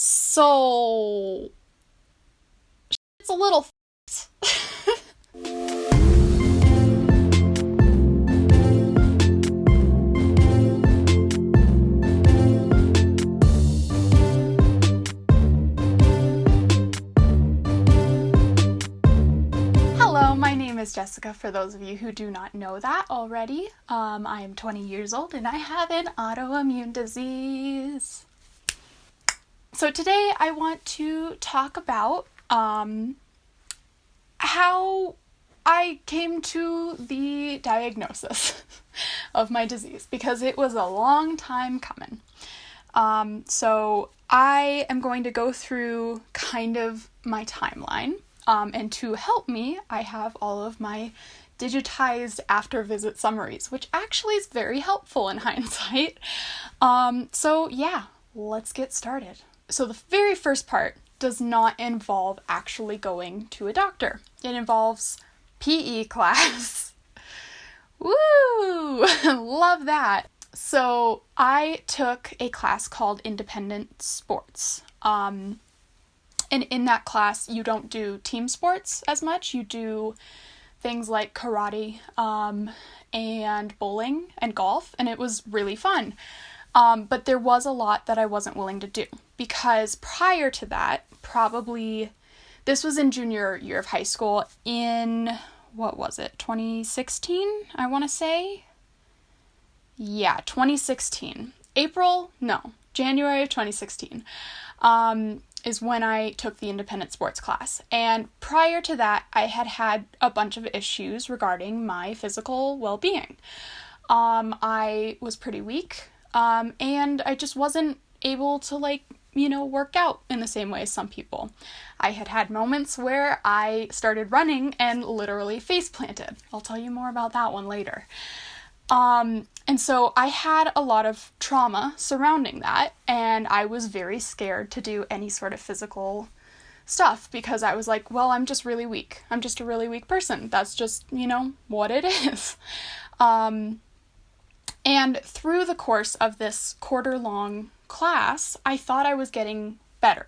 So, it's a little Hello, my name is Jessica, for those of you who do not know that already. I am 20 years old and I have an autoimmune disease. So today I want to talk about how I came to the diagnosis of my disease, because it was a long time coming. So I am going to go through kind of my timeline, and to help me, I have all of my digitized after visit summaries, which actually is very helpful in hindsight. So yeah, let's get started. So the very first part does not involve actually going to a doctor. It involves PE class. Woo! Love that. So I took a class called Independent Sports. And in that class, you don't do team sports as much. You do things like karate, and bowling and golf, and it was really fun. But there was a lot that I wasn't willing to do, because prior to that, this was in junior year of high school in, 2016, I want to say? Yeah, 2016. January of 2016, is when I took the independent sports class. And prior to that, I had a bunch of issues regarding my physical well-being. I was pretty weak, and I just wasn't able to, work out in the same way as some people. I had moments where I started running and literally face planted. I'll tell you more about that one later. And so I had a lot of trauma surrounding that, and I was very scared to do any sort of physical stuff, because I was like, well, I'm just really weak. I'm just a really weak person. That's just, what it is. And through the course of this quarter-long class, I thought I was getting better.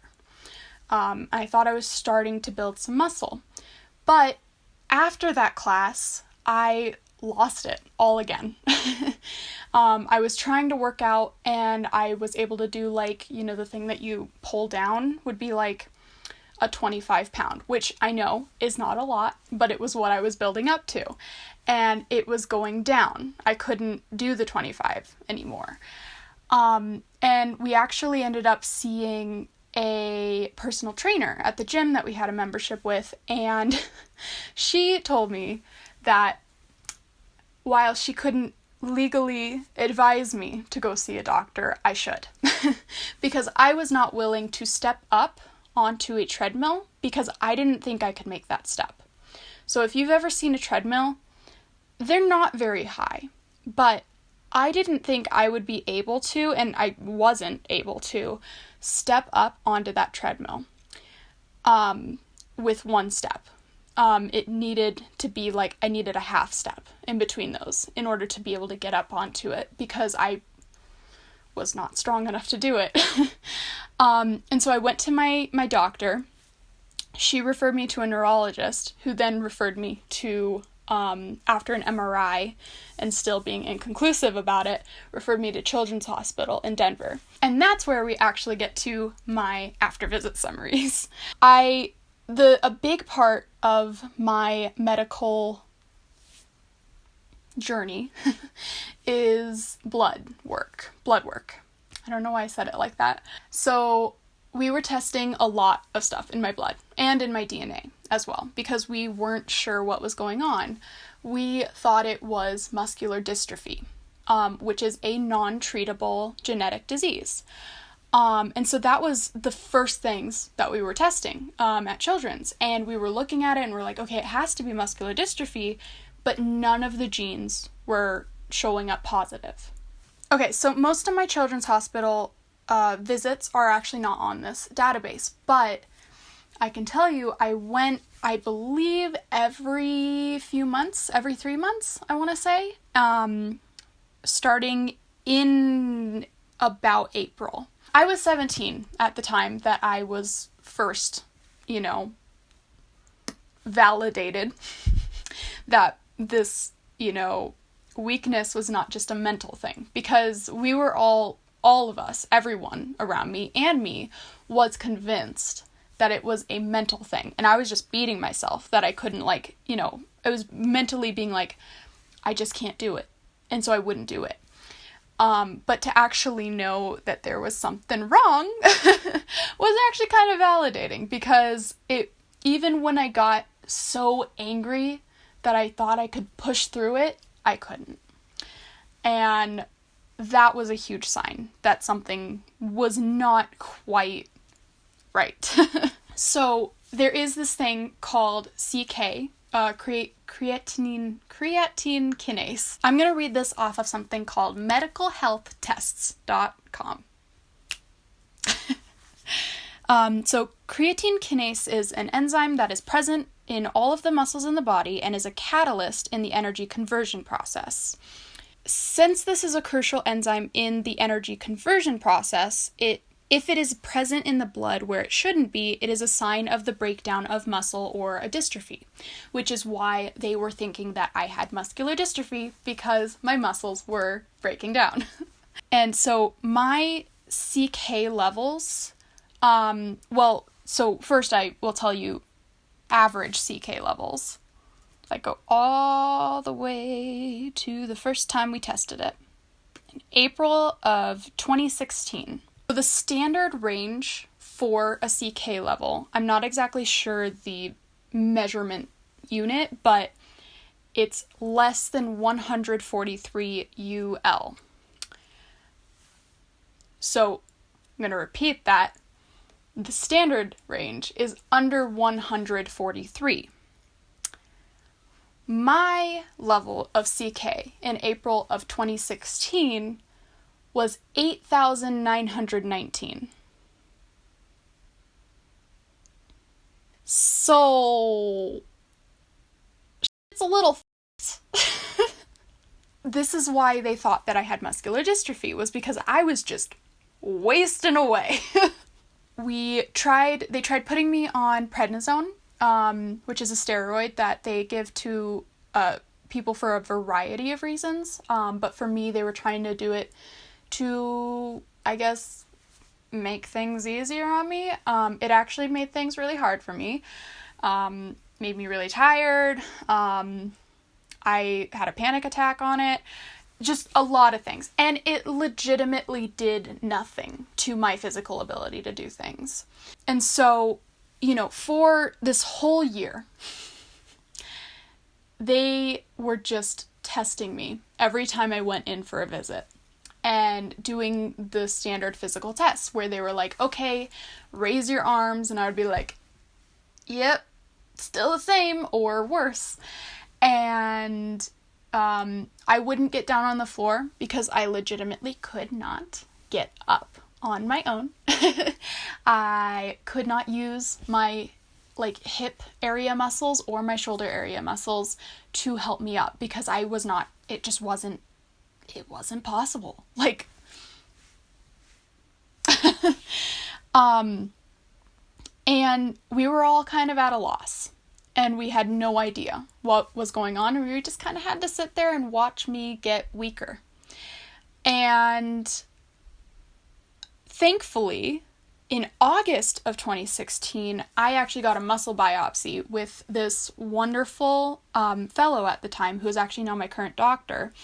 I thought I was starting to build some muscle. But after that class, I lost it all again. I was trying to work out, and I was able to do the thing that you pull down would be like a 25 pound, which I know is not a lot, but it was what I was building up to. And it was going down. I couldn't do the 25 anymore. And we actually ended up seeing a personal trainer at the gym that we had a membership with, and she told me that while she couldn't legally advise me to go see a doctor, I should. Because I was not willing to step up onto a treadmill, because I didn't think I could make that step. So if you've ever seen a treadmill, they're not very high, but I didn't think I would be able to, and I wasn't able to, step up onto that treadmill with one step. It needed to be I needed a half step in between those in order to be able to get up onto it, because I was not strong enough to do it. And so I went to my doctor. She referred me to a neurologist, who then referred me to, after an MRI and still being inconclusive about it, referred me to Children's Hospital in Denver. And that's where we actually get to my after visit summaries. A big part of my medical journey is blood work. I don't know why I said it like that. So we were testing a lot of stuff in my blood and in my DNA as well, because we weren't sure what was going on. We thought it was muscular dystrophy, which is a non-treatable genetic disease. And so that was the first things that we were testing at Children's, and we were looking at it and we're like, okay, it has to be muscular dystrophy, but none of the genes were showing up positive. Okay, so most of my Children's Hospital visits are actually not on this database, but I can tell you I went, I believe, every 3 months, I want to say, starting in about April. I was 17 at the time that I was first, validated that this, weakness was not just a mental thing, because we were all of us, everyone around me and me, was convinced that it was a mental thing. And I was just beating myself that I couldn't, I was mentally being like, I just can't do it. And so I wouldn't do it. But to actually know that there was something wrong was actually kind of validating, because even when I got so angry that I thought I could push through it, I couldn't. And that was a huge sign that something was not quite right. So there is this thing called CK, creatine kinase. I'm going to read this off of something called medicalhealthtests.com. So creatine kinase is an enzyme that is present in all of the muscles in the body and is a catalyst in the energy conversion process. Since this is a crucial enzyme in the energy conversion process, if it is present in the blood where it shouldn't be, it is a sign of the breakdown of muscle or a dystrophy, which is why they were thinking that I had muscular dystrophy, because my muscles were breaking down. And so my CK levels, so first I will tell you average CK levels. I go all the way to the first time we tested it, in April of 2016. So the standard range for a CK level, I'm not exactly sure the measurement unit, but it's less than 143 UL. So I'm going to repeat that. The standard range is under 143. My level of CK in April of 2016 was 8,919. So, it's a little This is why they thought that I had muscular dystrophy, was because I was just wasting away. They tried putting me on prednisone, which is a steroid that they give to people for a variety of reasons. But for me, they were trying to do it to, I guess, make things easier on me. It actually made things really hard for me. Made me really tired. I had a panic attack on it. Just a lot of things. And it legitimately did nothing to my physical ability to do things. And so, for this whole year, they were just testing me every time I went in for a visit and doing the standard physical tests where they were like, okay, raise your arms. And I would be like, yep, still the same or worse. And I wouldn't get down on the floor because I legitimately could not get up on my own. I could not use my hip area muscles or my shoulder area muscles to help me up because it wasn't possible. And we were all kind of at a loss. And we had no idea what was going on. And we just kind of had to sit there and watch me get weaker. And thankfully, in August of 2016, I actually got a muscle biopsy with this wonderful fellow at the time, who is actually now my current doctor.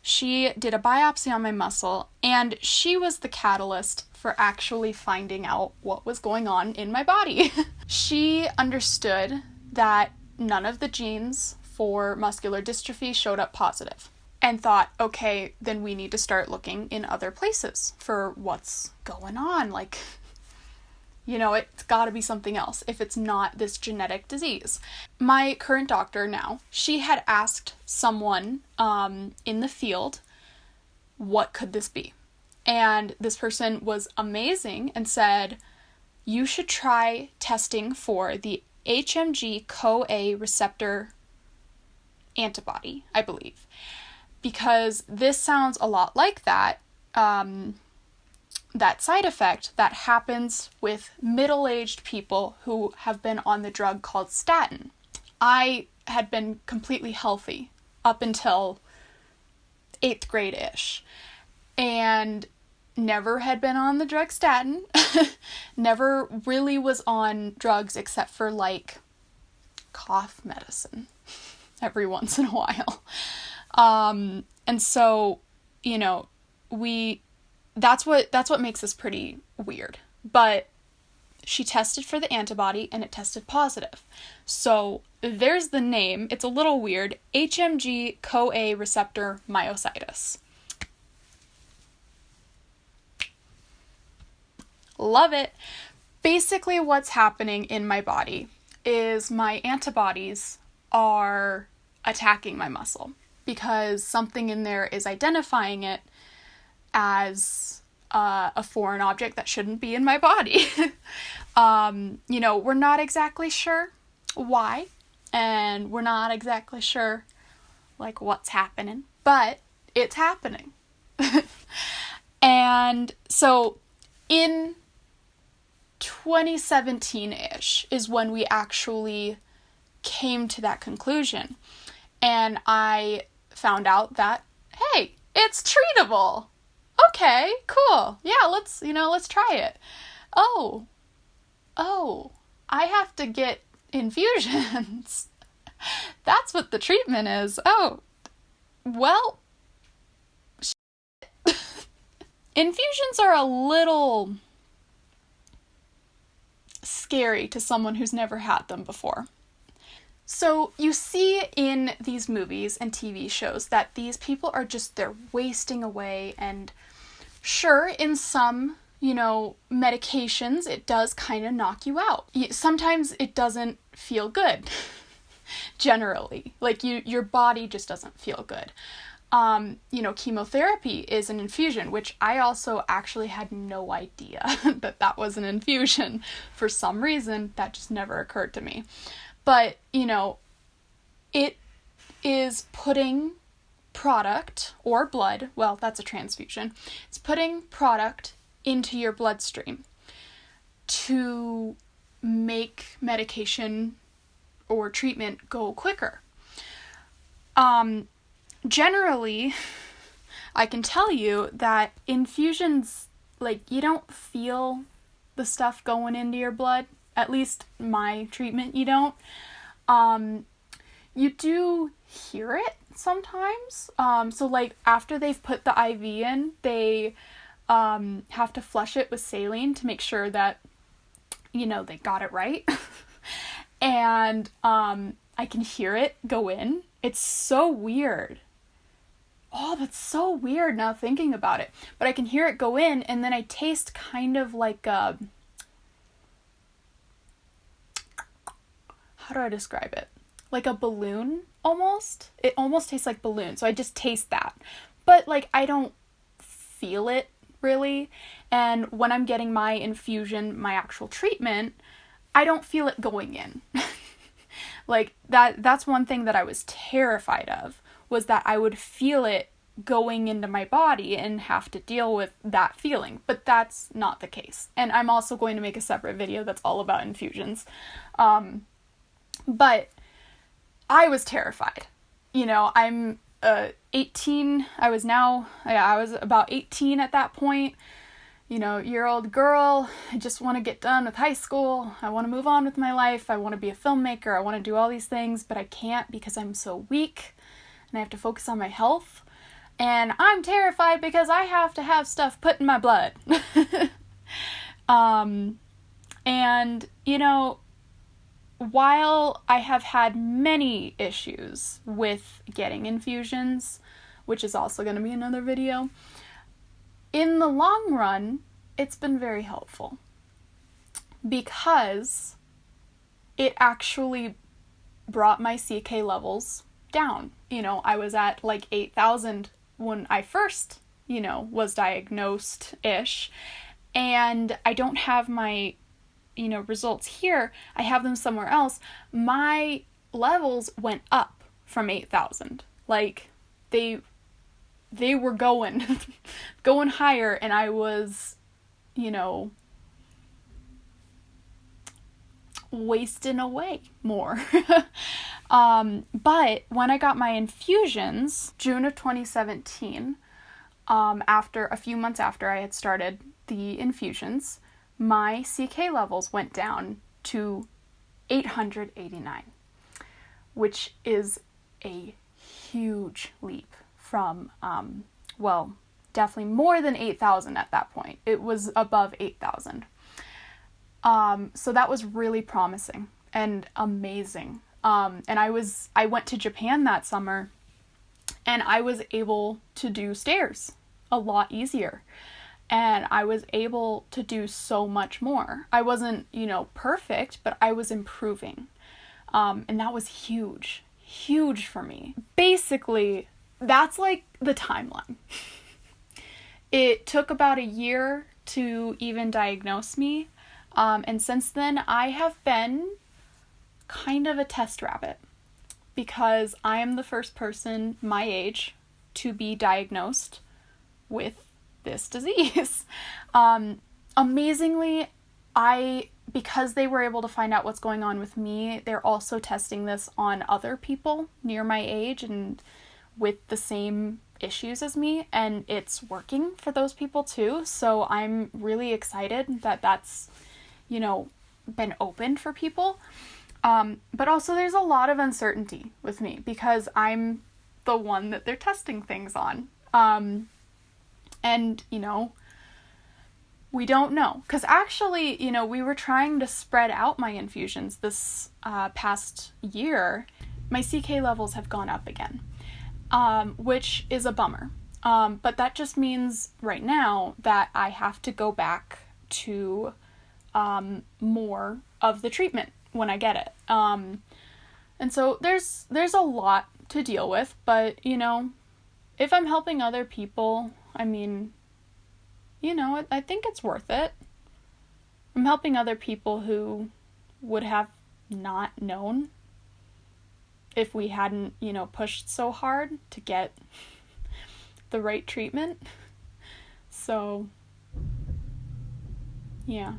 She did a biopsy on my muscle, and she was the catalyst for actually finding out what was going on in my body. She understood that none of the genes for muscular dystrophy showed up positive, and thought, okay, then we need to start looking in other places for what's going on. It's gotta be something else if it's not this genetic disease. My current doctor now, she had asked someone in the field, what could this be? And this person was amazing and said, you should try testing for the HMG-CoA receptor antibody, I believe, because this sounds a lot like that. that side effect that happens with middle-aged people who have been on the drug called statin. I had been completely healthy up until 8th grade-ish, and never had been on the drug statin, never really was on drugs except for like cough medicine every once in a while. And so, you know, that's what makes this pretty weird. But she tested for the antibody and it tested positive. So there's the name. It's a little weird. HMG-CoA receptor myositis. Love it. Basically what's happening in my body is my antibodies are attacking my muscle because something in there is identifying it as a foreign object that shouldn't be in my body. You know, we're not exactly sure why, and we're not exactly sure like what's happening, but it's happening. And so in 2017-ish is when we actually came to that conclusion. And I found out that, hey, it's treatable. Okay, cool. Yeah, let's try it. Oh, I have to get infusions. That's what the treatment is. Oh, well, infusions are a little scary to someone who's never had them before. So you see in these movies and TV shows that these people are just, they're wasting away, and sure, in some, you know, medications, it does kind of knock you out. Sometimes it doesn't feel good, generally. Like, your body just doesn't feel good. You know, chemotherapy is an infusion, which I also actually had no idea that was an infusion. For some reason, that just never occurred to me. But, you know, it is putting product or blood, well, that's a transfusion. It's putting product into your bloodstream to make medication or treatment go quicker. Generally, I can tell you that infusions, like, you don't feel the stuff going into your blood. At least my treatment, you don't. You do hear it sometimes. So, like, after they've put the IV in, they have to flush it with saline to make sure that, you know, they got it right. And I can hear it go in. It's so weird. Oh, that's so weird now thinking about it. But I can hear it go in, and then I taste kind of like a... How do I describe it? Like a balloon, almost. It almost tastes like balloon, so I just taste that. But, like, I don't feel it, really. And when I'm getting my infusion, my actual treatment, I don't feel it going in. Like, that's one thing that I was terrified of, was that I would feel it going into my body and have to deal with that feeling. But that's not the case. And I'm also going to make a separate video that's all about infusions. But I was terrified. You know, I'm 18. I was about 18 at that point. You know, year-old girl. I just want to get done with high school. I want to move on with my life. I want to be a filmmaker. I want to do all these things, but I can't because I'm so weak and I have to focus on my health. And I'm terrified because I have to have stuff put in my blood. And, you know, while I have had many issues with getting infusions, which is also going to be another video, in the long run, it's been very helpful because it actually brought my CK levels down. You know, I was at like 8,000 when I first, you know, was diagnosed-ish, and I don't have my, you know, results here. I have them somewhere else. My levels went up from 8,000. Like, they were going higher, and I was wasting away more. But when I got my infusions, June of 2017, after a few months after I had started the infusions, my CK levels went down to 889, which is a huge leap from, definitely more than 8,000 at that point. It was above 8,000. So that was really promising and amazing. And I went to Japan that summer, and I was able to do stairs a lot easier. And I was able to do so much more. I wasn't, perfect, but I was improving. And that was huge for me. Basically, that's like the timeline. It took about a year to even diagnose me. And since then, I have been kind of a test rabbit, because I am the first person my age to be diagnosed with this disease. Amazingly, because they were able to find out what's going on with me, they're also testing this on other people near my age and with the same issues as me, and it's working for those people too. So I'm really excited that that's, been opened for people. But also there's a lot of uncertainty with me because I'm the one that they're testing things on. And, we don't know. Because actually, we were trying to spread out my infusions this past year. My CK levels have gone up again, which is a bummer. But that just means right now that I have to go back to more of the treatment when I get it. And so there's a lot to deal with, but, if I'm helping other people, I mean, I think it's worth it. I'm helping other people who would have not known if we hadn't, pushed so hard to get the right treatment. So, yeah.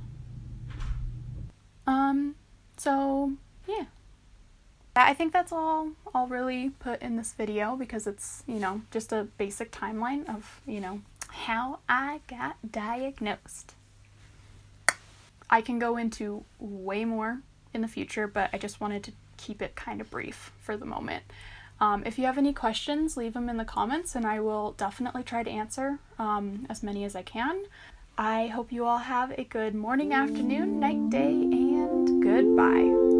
Yeah. I think that's all I'll really put in this video, because it's, just a basic timeline of, how I got diagnosed. I can go into way more in the future, but I just wanted to keep it kind of brief for the moment. If you have any questions, leave them in the comments, and I will definitely try to answer as many as I can. I hope you all have a good morning, afternoon, night, day, and goodbye.